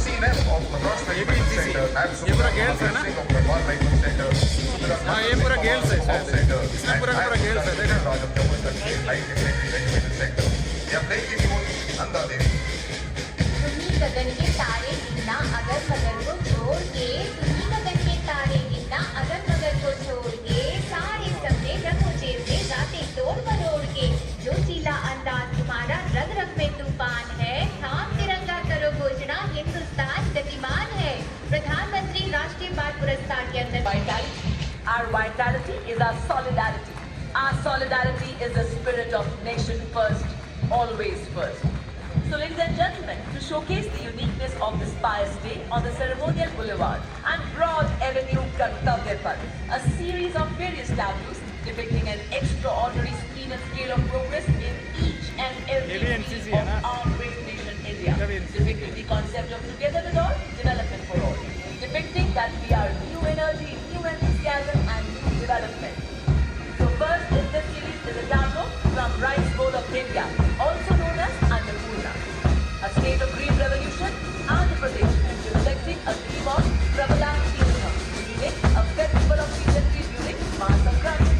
CNF of Maharashtra Regiment Center, and Subedar Mahavir Singh of Gangwar Regiment Center, Subedar हाँ ये पूरा girls है शायद। Center, इसमें पूरा girls है देखा। Raj of Jammu and Kashmir Light Infantry Regimental Center. They are playing the tune Nanda Devi. सुनी गगन के तारे गिनना अगर मगर को छोड़ के, सुनी गगन के तारे गिनना अगर मगर को छोड़ के, सारे सपने रखो जेब में गाते तोड़ मरोड़ के, जो चीला अंदाज तुम्हारा रग रग में तूफान है, थाम तिरंगा करो घोषणा हिंदुस्तान गतिमान है। प्रधानमंत्री राष्ट्रीय बाल पुरस्कार के अंदर Vitality. Our vitality is our solidarity. Our solidarity is the spirit of nation first, always first. So ladies and gentlemen, to showcase the uniqueness of this pious day on the ceremonial boulevard and broad avenue Kartavya Path, a series of various tableaus depicting an extraordinary speed and scale of progress in each and every ये भी NCC है field ना? of our great nation India, ये भी NCC depicting the concept of together with all, development for all, depicting that we are new energy, new enthusiasm and new development. So first in this series is a tableau from Rice Bowl of India, also known as Annapurna. A state of green revolution, Andhra Pradesh is reflecting a theme of Prabala Tirtha, meaning a festival of peasantry during Mahasankranti.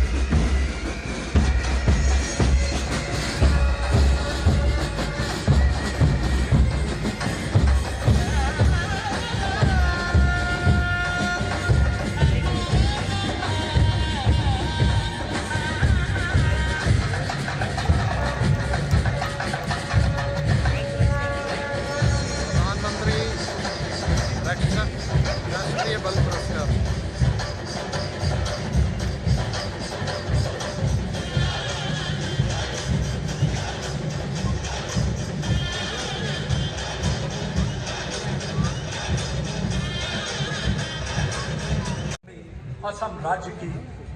प्रधानमंत्री रक्षा राष्ट्रीय बल पुरस्कार असम राज्य की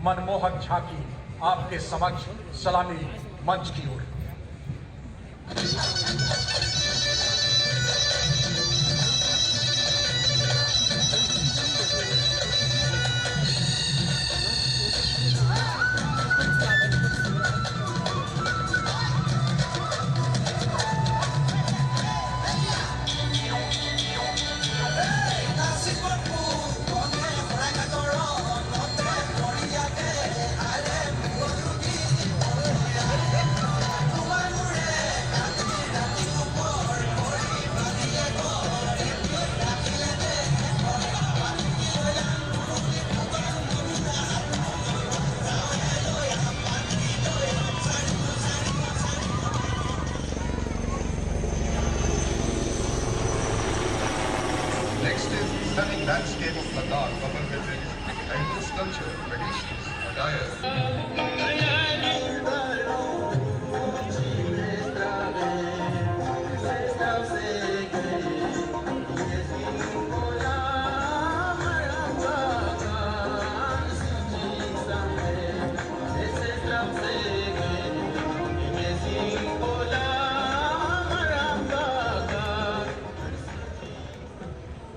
मनमोहक झांकी आपके समक्ष सलामी मंच की ओर। Ladakh, commemorating diverse culture, traditions, attire.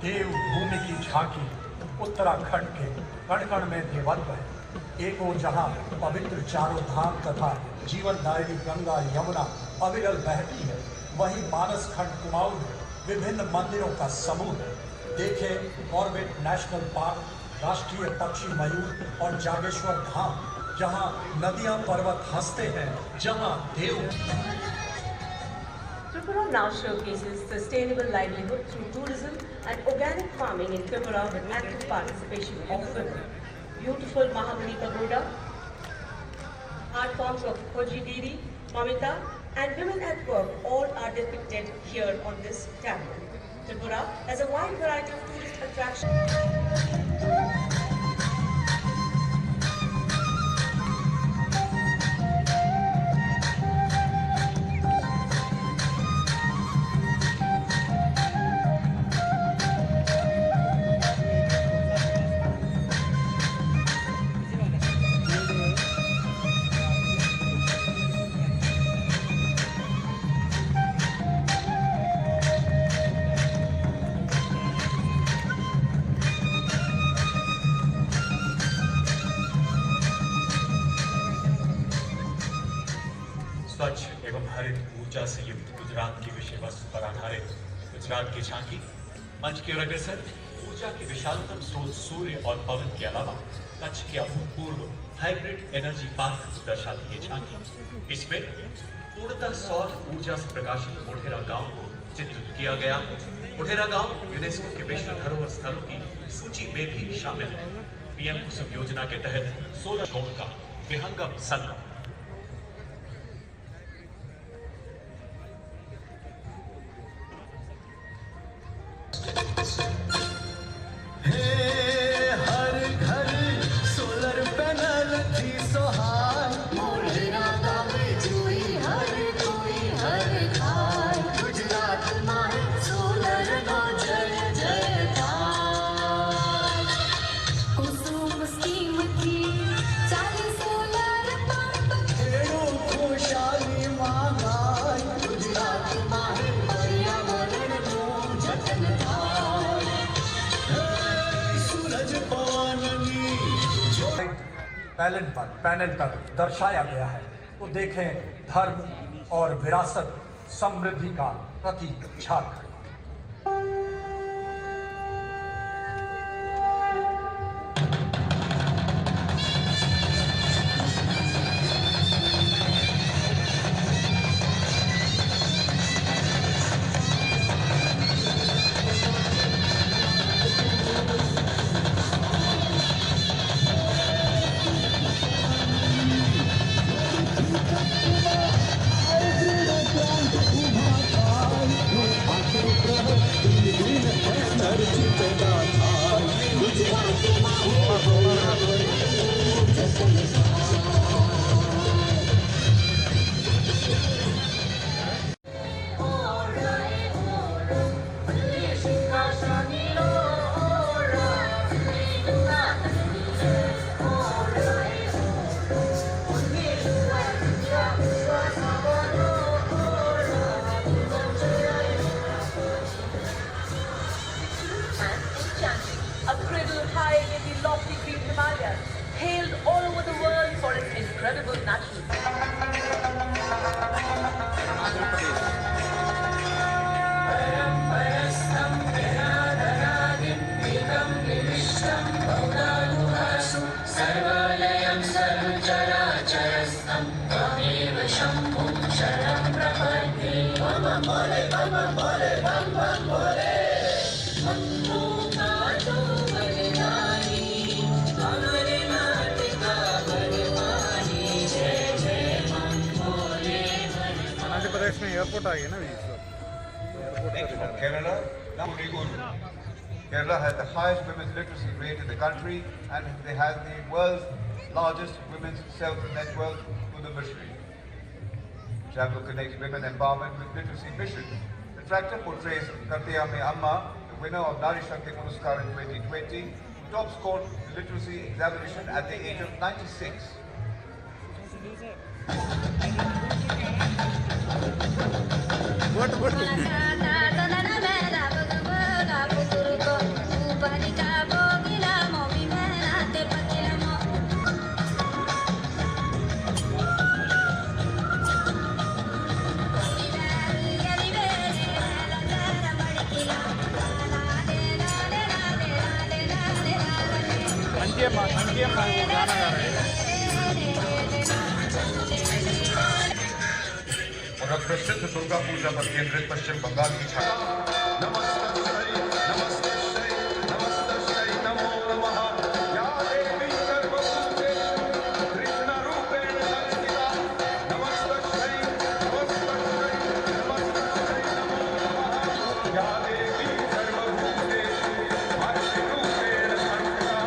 देवभूमि की झांकी उत्तराखंड के कण कण में देवत्व है। एक ओर जहाँ पवित्र चारों धाम तथा जीवनदायिनी गंगा यमुना अविरल बहती है, वहीं मानस खंड कुमाऊं में विभिन्न मंदिरों का समूह है। देखें कॉर्बेट नेशनल पार्क, राष्ट्रीय पक्षी मयूर और जागेश्वर धाम, जहाँ नदियां पर्वत हंसते हैं, जहाँ देव। Tripura now showcases sustainable livelihood through tourism and organic farming in Tripura with active participation of women. Beautiful Mahabali Pagoda, art forms of Kojigiri, Mamita and women at work all are depicted here on this tableau. Tripura has a wide variety of tourist attractions. स्वच्छ एवं हरित ऊर्जा से युक्त गुजरात की विषय वस्तु पर आधारित गुजरात की झांकी मंच की ओर अग्रसर। ऊर्जा के विशालतम स्रोत सूर्य और पवन के अलावा कच्छ के अभूतपूर्व हाइब्रिड एनर्जी पार्क को दर्शाती है झांकी। इसमें पूर्णतः सौर ऊर्जा से प्रकाशित मोढेरा गांव को चित्रित किया गया। मोढेरा गांव यूनेस्को के विश्व धरोहर स्थलों की सूची में भी शामिल है। पीएम कुसुम योजना के तहत 16 करोड़ का विहंगम संगम। हर घर सोलर पैनल थी सोहाय, मोढेरा गावे जोई हर कोई हर खाय, गुजरात मां सोलर नो जय जयकार। कुसुम स्कीम थी 40 सोलर पंप, खेड़ो खुशहाली मांगाय, गुजरात मां पर्यावरण नो जतन थाय। पैनल पर दर्शाया गया है। तो देखें धर्म और विरासत समृद्धि का प्रतीक Jharkhand. A cradle high in the lofty green Himalayas, hailed all over the world for its incredible natural Madhya Pradesh में एयरपोर्ट आ गया ना बीच में, एयरपोर्ट का दिखा रहा है। Kerala, now we go. Kerala has the highest women's literacy rate in the country, and they have the world's largest women's self-network through the Missionary. Travel connects women empowerment with literacy mission. The tractor portrays Kartiya Mein Amma, the winner of Nari Shakti Puraskar in 2020, who top scored the literacy examination at the age of 96. अंकियम्मा वो गाना गा रहे हैं। और अब प्रसिद्ध दुर्गा पूजा पर केंद्रित पश्चिम बंगाल की छाया। नमस्तस्यै, नमस्तस्यै, नमस्तस्यै, नमो नमः। या देवी सर्वभूतेषु कृष्णरूपेण संस्थिता। नमस्तस्यै, नमस्तस्यै, नमस्तस्यै, नमो नमः। या देवी सर्वभूतेषु भक्तिरूपेण संस्थिता।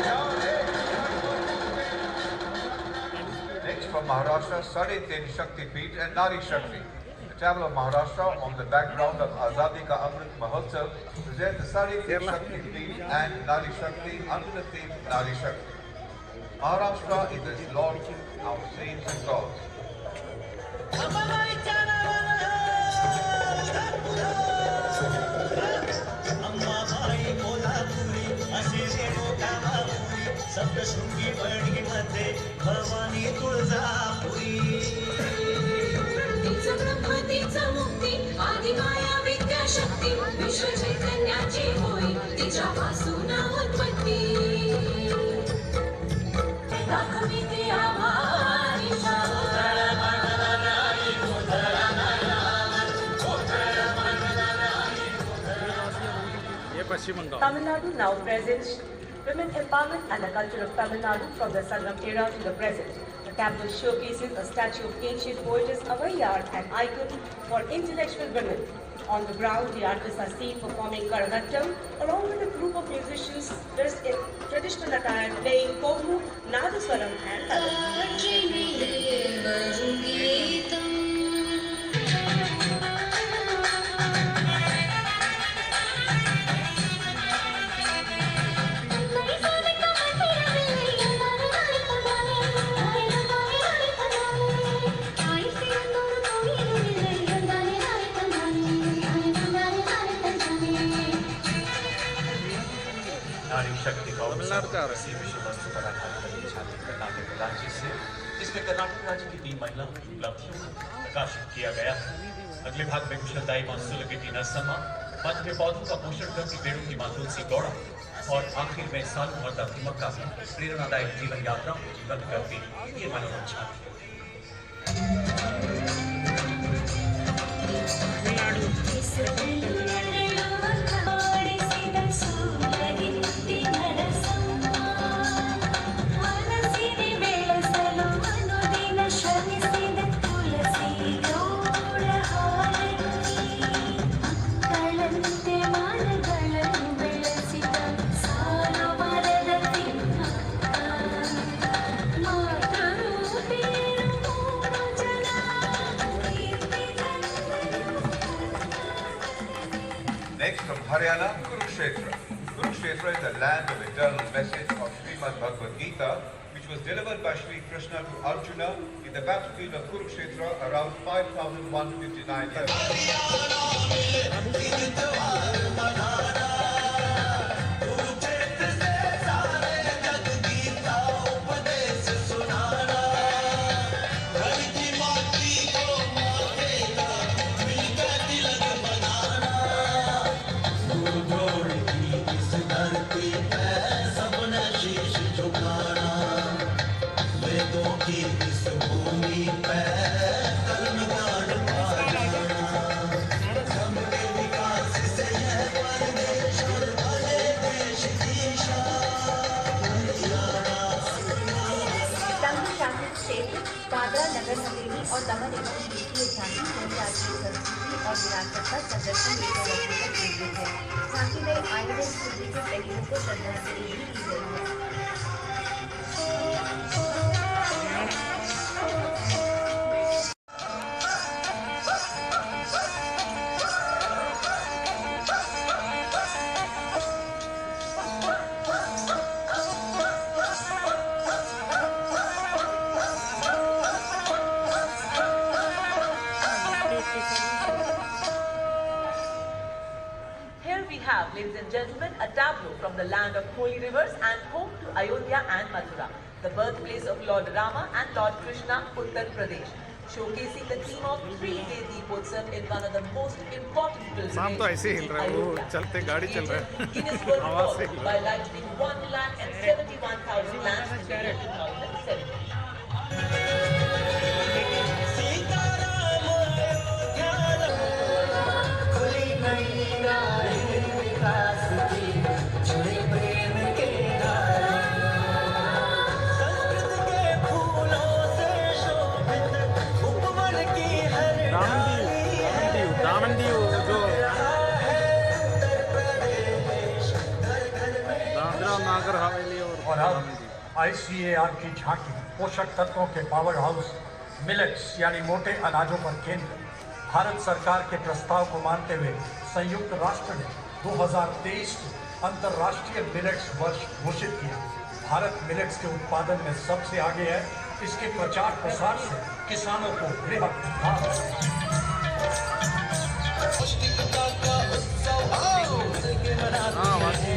या देवी Next from Maharashtra, Sade Ten Shakti Peeth and Nari Shakti. The travel of Maharashtra on the background of Azadi Ka Amrit Mahotsav presents the Sade Ten Shakti Peeth and Nari Shakti under the theme Nari Shakti. Maharashtra is its Lord, our saints and gods. Saptashrungi बळी मध्ये भवानी तुळजापुरी तिचं ब्रह्म तिचं मुक्ती आदि माया विद्याशक्ती विश्व चैतन्याची होई तिच्यापासून उत्पत्ती दाखवी ती आम्हारी ये पश्चिम Bengal. Tamil Nadu now presents women empowerment and the culture of Tamil Nadu from the Sangam era to the present. The capital showcases a statue of ancient poetess Avaiyar, an icon for intellectual women. On the ground, the artists are seen performing Karanattam along with a group of musicians dressed in traditional attire playing Kogu, Nadaswaram and Talam. नारी शक्ति का तमिलनाडु का आ रहा है। इसी विषय वस्तु पर आधारित छात्र कर्नाटक राज्य से, जिसमें कर्नाटक राज्य की 3 महिलाओं की उपलब्धियों को प्रकाशित किया गया। अगले भाग में कुशलताई मानसूल की टीना समा, मध्य में पौधों का पोषण करती पेड़ों की माँ तुलसी गौड़ा और आखिर में साल मर्दा की मक्का में प्रेरणादायक जीवन यात्राओं को जीवंत करती ये मनोरम छात्र। Next from Haryana, Kurukshetra. Kurukshetra is the land of eternal message of Srimad Bhagavad Gita, which was delivered by Sri Krishna to Arjuna in the battlefield of Kurukshetra around 5159 years ago. देखिए झांकी जनजातीय संस्कृति और विरासत का संरक्षण विषय पर केंद्रित है। झांकी में आयरन स्मृति के शहीदों को श्रद्धांजलि भी दी गई है। Here we have, ladies and gentlemen, a tableau from the land of holy rivers and home to Ayodhya and Mathura, the birthplace of Lord Rama and Lord Krishna, Uttar Pradesh, showcasing the theme of 3-day Deepotsav in one of the most important शाम तो ऐसे ही हिल रहा है, वो चलते गाड़ी चल रहा है Guinness World आवाज से Record हिल by रहा है। lighting 1,71,000 lamps in the year 2007. दामनदीव जो दादरा नागर हवेली और अब ICAR की झांकी पोषक तत्वों के पावर हाउस मिलेट्स यानी मोटे अनाजों पर केंद्र। भारत सरकार के प्रस्ताव को मानते हुए संयुक्त राष्ट्र ने 2023 को अंतर्राष्ट्रीय मिलेट्स वर्ष घोषित किया। भारत मिलेट्स के उत्पादन में सबसे आगे है। इसके प्रचार प्रसार से किसानों को बेहद लाभ है। हाँ वासी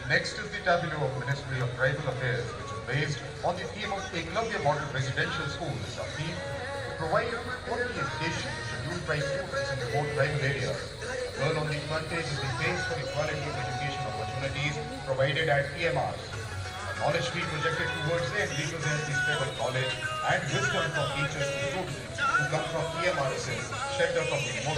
Next is the tableau of Ministry of Tribal Affairs, which is based on the theme of Eklavya Model Residential Schools, a theme to provide quality education to scheduled tribe students in remote tribal areas. The girl on the front page is the face for equality of education opportunities provided at EMRs. The knowledge be projected towards them represents the spread of knowledge and wisdom from teachers to students who come from EMRs, shelter from the remote.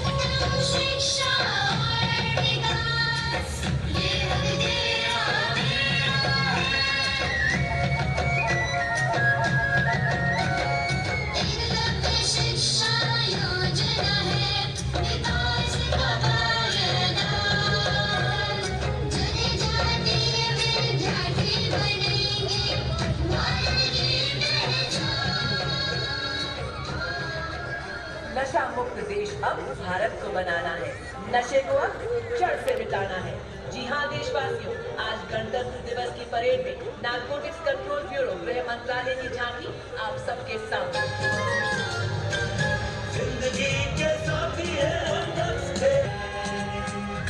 नशा मुक्त देश अब भारत को बनाना है। नशे को अब जड़ से मिटाना है। जी हाँ देशवासियों, आज गणतंत्र दिवस की परेड में नारकोटिक्स कंट्रोल ब्यूरो गृह मंत्रालय की झांकी आप सबके सामने।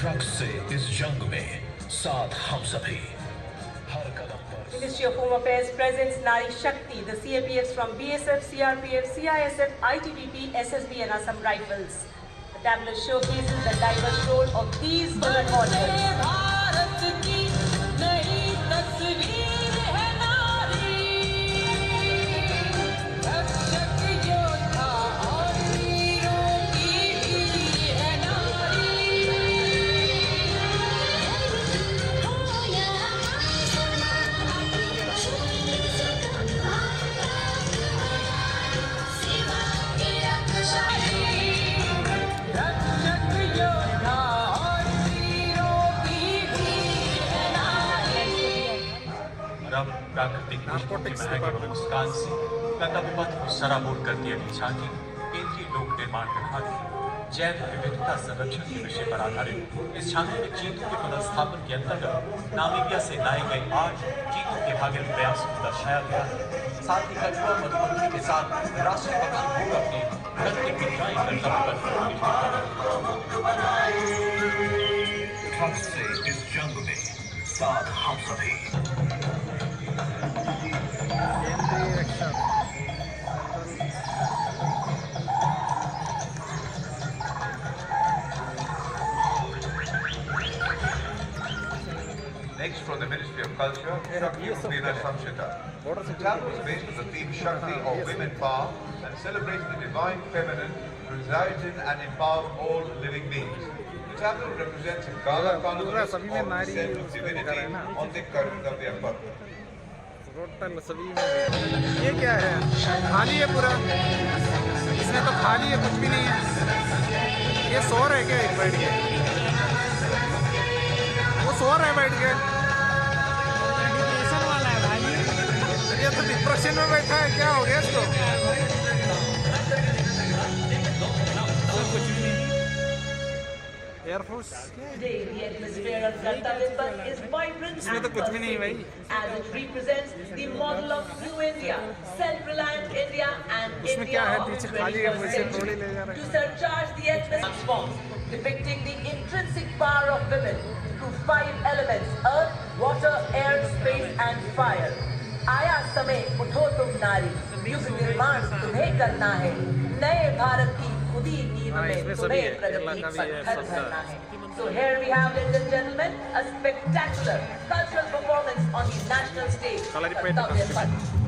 ड्रग्स से इस जंग में साथ हम सभी हर कदम पर। Ministry of Home Affairs presents Nari Shakti, the CAPFs from BSF, CRPF, CISF, ITBP, SSB and Assam Rifles. The tableau showcases the diverse role of these women warriors. रब प्राकृतिक नारकोटिक्स महक एवं मुस्कान से कर्तव्य पथ को सराबोर करती है झांकी केंद्रीय लोक निर्माण विभाग की जैव विविधता संरक्षण के विषय पर आधारित इस झांकी में चीतों के पुनर्स्थापन के अंतर्गत नामीबिया से लाए गए 8 चीतों के भागीरथ प्रयासों को दर्शाया गया है। साथ ही कछुआ मधुमक्खी के साथ राष्ट्रीय पक्षी भूख अपने घर के पिंजराई कर्तव्य ड्रग्स से इस जंग में साथ हम सभी। केंद्रीय action Next, from the Ministry of Culture, Shakti Upena Samshita. The tableau is based on the theme Shakti or women power and celebrates the divine feminine resides in and empower all living beings. The chapel represents a gala carnival सभी में of the नारी descent of उसमें divinity दिखा रहा है ना। on the Kartavya Parva. Total सभी में ये क्या है? खाली है पूरा, इसमें तो खाली है, कुछ भी नहीं है। ये सो रहा है क्या एक बैठ के? वो सो रहा है बैठ के। डिप्रेशन वाला है भाई। ये तो डिप्रेशन में बैठा है, क्या हो गया इसको? Air force Today, the atmosphere of Kartavya Path is vibrant इसमें तो and कुछ भी नहीं है भाई। as it represents the model of New India, self-reliant India and उसमें India क्या है? of पीछे the खाली है, 21st मुझे century. थोड़ी ले जा रहा है। To surcharge the atmosphere forms, depicting the intrinsic power of women through 5 elements: earth, water, air, space and fire. आया समय उठो तुम नारी, युग निर्माण तुम्हें करना है, नए भारत की खुदी नींव में इसमें सभी तुम्हें है, प्रगति केरला का भी है, पत्थर सबका। धरना है. So here we have, ladies and gentlemen, a spectacular cultural performance on the national stage. Kalaripet Kartavya Festival. Path.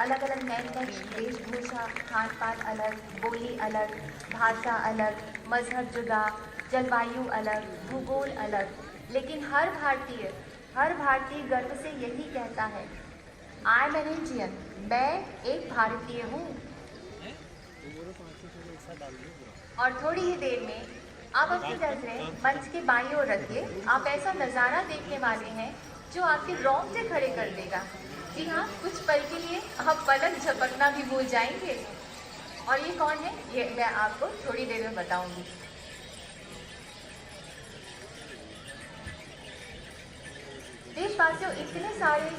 अलग अलग नए वेशभूषा, खान पान अलग, बोली अलग, भाषा अलग, मजहब जुदा, जलवायु अलग, भूगोल अलग, लेकिन हर भारतीय गर्व से यही कहता है, आई एम एन इंडियन, मैं एक भारतीय हूँ। और थोड़ी ही देर में आप अपनी नजरें मंच के बाईं ओर रखिए, आप ऐसा नज़ारा देखने वाले हैं जो आपके रोंगटे खड़े कर देगा। जी हाँ, कुछ पल के लिए आप पलक झपकना भी भूल जाएंगे। और ये कौन है, ये मैं आपको थोड़ी देर में बताऊंगी। देशवासियों, इतने सारे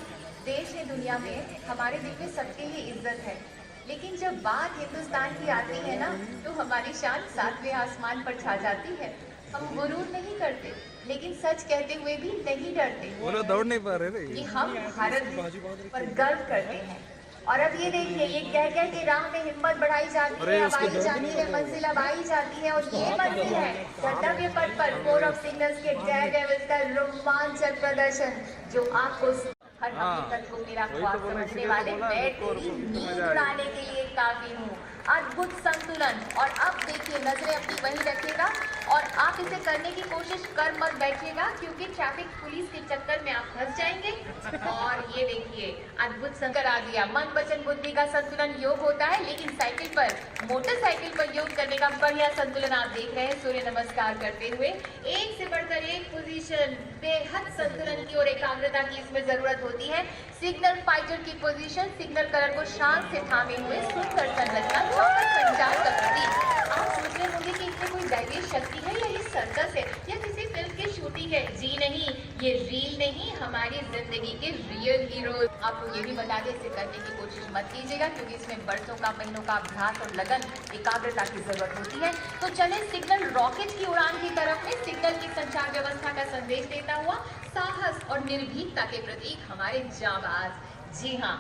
देश हैं दुनिया में, हमारे दिल में सबके ही इज्जत है, लेकिन जब बात हिंदुस्तान की आती है ना, तो हमारी शान सातवें आसमान पर छा जाती है। हम गुरूर नहीं करते, लेकिन सच कहते हुए भी नहीं डरते। वो लोग दौड़ नहीं पा रहे थे कि हम भारत पर गर्व करते हैं। और अब ये देखिए, ये कह कह के राह में हिम्मत बढ़ाई जाती है, अब आई जाती है, मंजिल अब आई जाती है, और ये मंजिल है कर्तव्य पथ पर 4 ऑफ सिग्नल्स के डेयरडेविल्स का रोमांचक प्रदर्शन, जो आपको हर हकीकत को मेरा ख्वाब समझने वाले मैं तेरी नींद उड़ाने के लिए काफी हूँ। अद्भुत संतुलन। और अब देखिए, नजरें अपनी वहीं रखिएगा और आप इसे करने की कोशिश कर मत बैठिएगा, क्योंकि ट्रैफिक पुलिस के चक्कर में आप फंस जाएंगे। और ये देखिए, अद्भुत संकर आ दिया। मन वचन बुद्धि का संतुलन योग होता है, लेकिन साइकिल पर, मोटरसाइकिल पर योग करने का बढ़िया संतुलन आप देख रहे हैं सूर्य नमस्कार करते हुए। एक से बढ़कर एक पोजीशन, बेहद संतुलन की और एकाग्रता की इसमें जरूरत होती है। सिग्नल फाइटर की पोजीशन, सिग्नल कलर को शांत से थामे हुए, सुंदर संरचना, संचार का प्रतीक। आप सोच रहे होंगे कि इसमें कोई दैवीय शक्ति है या ये सर्कस है या किसी फिल्म की शूटिंग है। जी नहीं, ये रील नहीं, हमारी जिंदगी के रियल हीरो। आपको ये भी बता दें, इसे करने की कोशिश मत कीजिएगा, क्योंकि इसमें बरसों का, महीनों का अभ्यास और लगन, एकाग्रता की जरूरत होती है। तो चले सिग्नल रॉकेट की उड़ान की तरफ में, सिग्नल की संचार व्यवस्था का संदेश देता हुआ साहस और निर्भीकता के प्रतीक हमारे जाबाज। जी हाँ,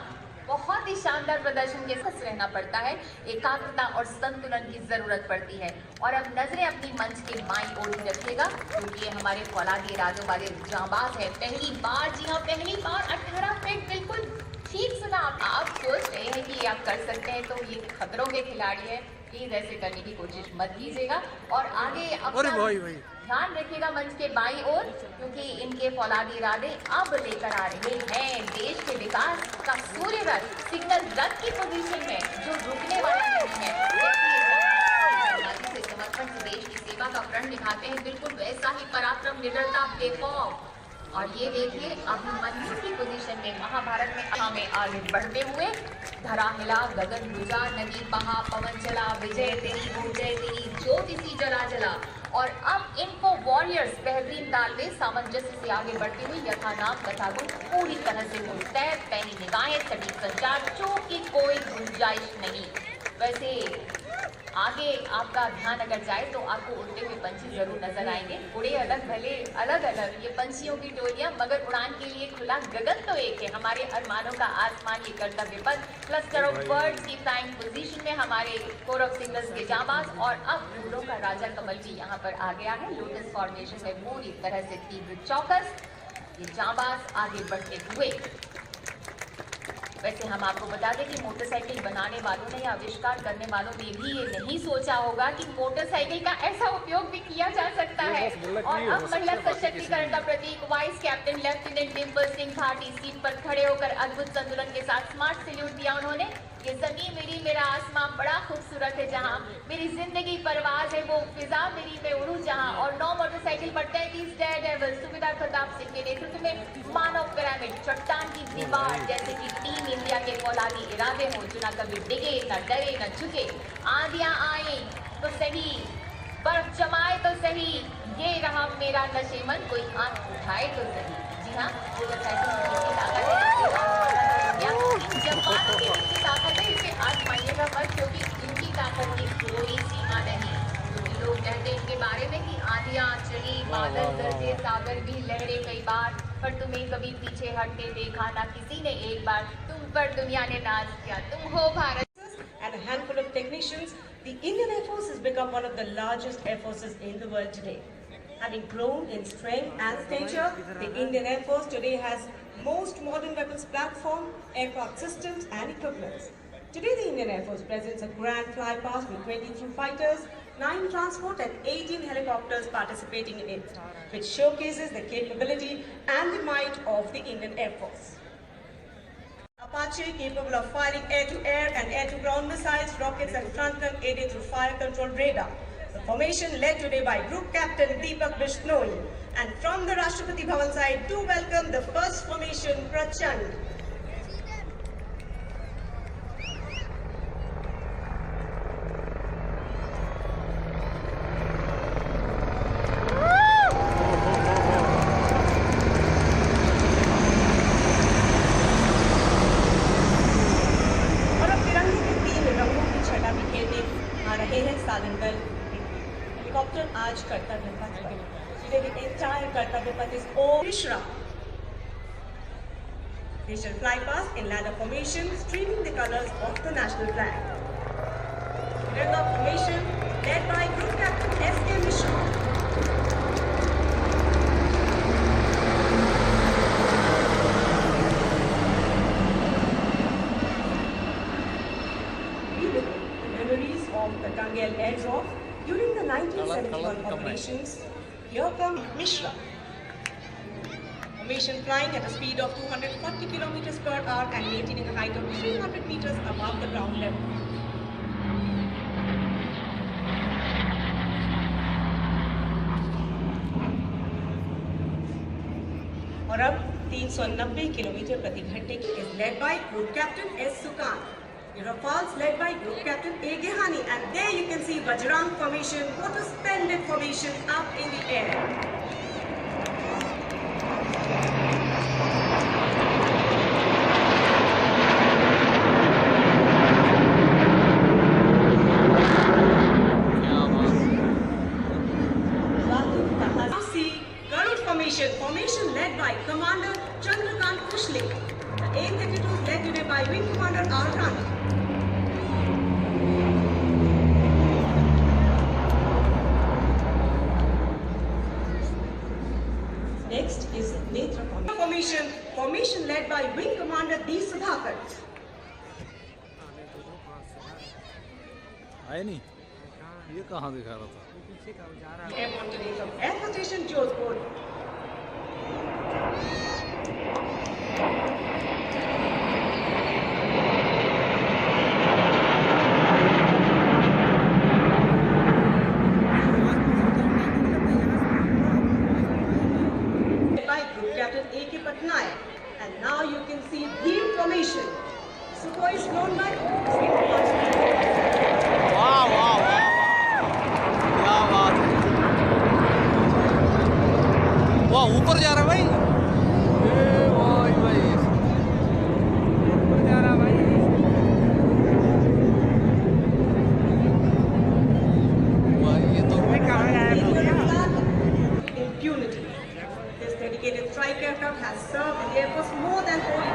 बहुत ही शानदार प्रदर्शन के साथ रहना पड़ता है, एकाग्रता और संतुलन की जरूरत पड़ती है। और अब नजरें अपनी मंच के बाईं ओर ही रखिएगा, क्योंकि ये हमारे फौलादी इरादों वाले जांबाज है। पहली बार, जी हाँ पहली बार 18 फीट, बिल्कुल ठीक सुना। आप सोच रहे हैं कि ये आप कर सकते हैं, तो ये खतरों के खिलाड़ी है, प्लीज ऐसे करने की कोशिश मत कीजिएगा। और आगे अपना ध्यान रखिएगा मंच के बाईं ओर, क्योंकि इनके फौलादी इरादे अब लेकर आ रहे हैं देश के विकास का सूर्य रथ, सिग्नल रथ की पोजीशन में, जो रुकने वाला नहीं है। से समर्पण से देश की सेवा का प्रण निभाते हैं, बिल्कुल वैसा ही पराक्रम, निडरता, बेखौफ। और ये देखिए अभिमन्यु की पोजीशन में महाभारत में आगे बढ़ते हुए धरा हिला, गगन गुजा, नदी बहा, पवन चला, विजय तेरी विजय तेरी, ज्योति सी जला जला। और अब इनको वॉरियर्स बेहतरीन ताल में सामंजस्य से आगे बढ़ती हुई यथा नाम कथा गुण पूरी तरह से मुस्तैद, पैनी निगाहें, सटीक संचार, चूक की कोई गुंजाइश नहीं। वैसे आगे आपका ध्यान अगर जाए तो आपको उड़ते हुए पंछी जरूर नजर आएंगे। उड़े अलग भले अलग अलग ये पंछियों की टोलियां, मगर उड़ान के लिए खुला गगन तो एक है। हमारे अरमानों का आसमान ये कर्तव्य पथ, क्लस्टर ऑफ बर्ड्स की फ्लाइंग पोजीशन में हमारे कोर ऑफ सिंगल्स के जांबाज। और अब फूलों का राजा कमल भी यहाँ पर आ गया है लोटस फॉर्मेशन में, पूरी तरह से तीव्र चौकस। ये जांबाज आगे बढ़ते हुए, वैसे हम आपको बता दें कि मोटरसाइकिल बनाने वालों ने या आविष्कार करने वालों ने भी ये नहीं सोचा होगा कि मोटरसाइकिल का ऐसा उपयोग भी किया जा सकता है। और अब महिला सशक्तिकरण का प्रतीक vice captain lieutenant Dimple Singh घाटी सीट पर खड़े होकर अद्भुत संतुलन के साथ स्मार्ट सैल्यूट दिया उन्होंने। ये जमीन मेरी, मेरा आसमान बड़ा खूबसूरत है जहाँ मेरी जिंदगी परवाज है, वो फिजा मेरी, मैं उड़ूं जहाँ। और 9 मोटरसाइकिल पर 33 डेयरडेविल सुबेदार प्रताप सिंह के नेतृत्व में मानव पिरामिड, चट्टान की दीवार, जैसे कि टीम इंडिया के फौलादी इरादे हों जो न कभी डिगे, न डरे, न झुके। आंधियां आए तो सही, बर्फ जमाए तो सही, ये रहा मेरा नशेमन, कोई आंख उठाए तो सही। जी हाँ, मोटरसाइकिल की ताकत है, इसे आजमाइएगा मत, क्योंकि इनकी ताकत की कोई सीमा नहीं। क्योंकि लोग कहते हैं इनके बारे में कि आंधियां चली, बादल गरजे, सागर भी लहरे कई बार, पर तुम्हें कभी पीछे हटते देखा ना किसी ने एक बार। तुम पर दुनिया ने नाज किया, तुम हो Bharat. And a handful of technicians, the Indian Air Force has become one of the largest air forces in the world today. Having grown in strength and stature, the Indian Air Force today has most modern weapons platform, aircraft systems and equipments. Today the Indian Air Force presents a grand flypast with 23 fighters, 9 transport and 18 helicopters participating in it, which showcases the capability and the might of the Indian Air Force. Apache capable of firing air-to-air and air-to-ground missiles, rockets and front gun aided through fire control radar. The formation led today by Group Captain Deepak Bishnoi. And from the Rashtrapati Bhavan side, do welcome the first formation, Prachand. Helicopter आज कर्तव्य पथ पर. Today the entire कर्तव्य पथ is all Mishra. They shall fly past in ladder formation, streaming the colors of the national flag. Tiranga formation led by Group Captain S.K. Mishra. Memories of the Tangel air drop during the 1971 operations. Here comes Mishra. Formation flying at a speed of 240 km per hour and maintaining a height of 300 meters above the ground level. और अब 390 किलोमीटर प्रति घंटे की is led by Group Captain S. Sukan. The Rafales led by Group Captain A. Gehani, and there you can see Vajrang formation. What a splendid formation up in the air. Now see Garud formation led by Commander Chandrakant Kushle. The A-32 is led today by Wing Commander R. Rani. Next is Netra formation led by Wing Commander D. Sudhakar. आए नहीं, ये कहाँ दिखा रहा था? Airborne today from Air Force Station Jodhpur. voice known by Sweet March. वाह वाह वाह क्या बात है। वाह ऊपर जा रहा है भाई। भाई ऊपर जा रहा भाई। वाह ये तो कहाँ गया। Impunity. This dedicated strike aircraft has served the Air Force more than 4